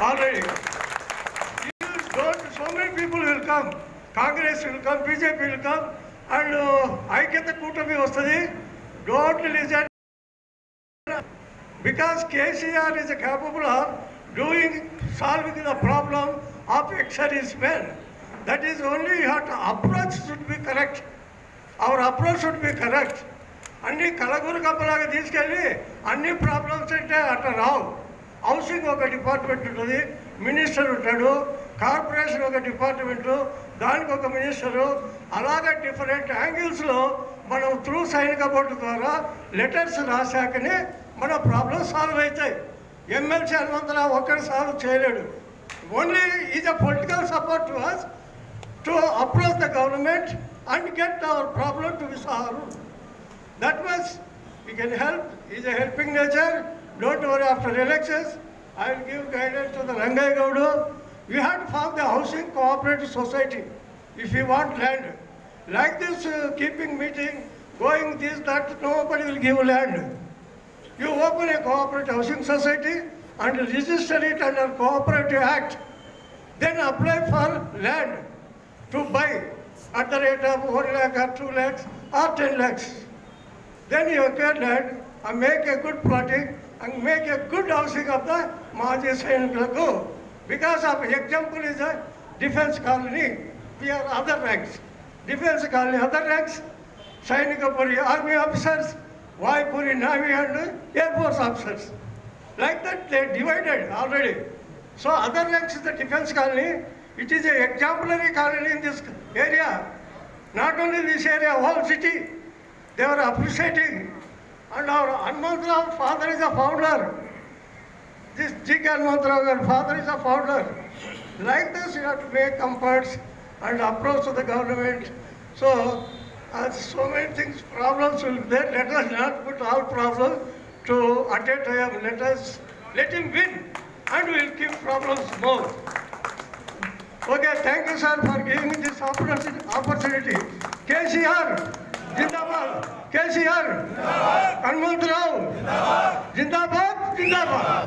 already. So many people will come. Congress will come, BJP will come, and Aikata Kutami Vastadi. Don't listen. Because KCR is capable of solving the problem of ex-servicemen. That is only your approach should be correct. Our approach should be correct. అన్ని కలగూరు కప్పలాగా తీసుకెళ్ళి అన్ని problems అంటే అట్లా రావు. Housing ఒక department ఉంటుంది, minister ఉంటాడు, corporation ఒక department, దానికి ఒక మినిస్టరు, అలాగే డిఫరెంట్ యాంగిల్స్లో మనం త్రూ సైనిక బోర్డు ద్వారా లెటర్స్ రాశాకనే మన ప్రాబ్లమ్స్ సాల్వ్ అవుతాయి. ఎమ్మెల్సీ హనుమంతరావు ఒక్కడు సాల్వ్ చేయలేడు. Only is a political support to us to approach the government and get our problem to be solved. That much we can help. He is a helping nature. Don't worry, after elections I will give guidance to the Rangai Gaudu. We have to form the housing cooperative society if we want land. Like this keeping meeting, going this, that, nobody will give land. You open a cooperative housing society and register it under Cooperative Act. Then apply for land to buy at the rate of 1 lakh or 2 lakhs or 10 lakhs. Then you acquire land and make a good plotting and make a good housing of the Maji Sainikaku. Because of example is a defense colony, we are other ranks. Defense colony, other ranks, Sainikapuri army officers, Vaipuri Navy and Air Force officers. Like that they divided already. So other ranks is the defense colony. It is an exemplary colony in this area. Not only this area, whole city, they were appreciating. And our Hanumantarao father is a founder. This G.K. Hanumantarao father is a founder. Like this you have to make comforts and approach to the government. So, so many things, problems will be there. Let us not put all problems to at a time. Let him win and we will keep problems more. Okay, thank you sir for giving me this opportunity. KCR, Jindabad. KCR, Hanumantarao, Jindabad, Jindabad.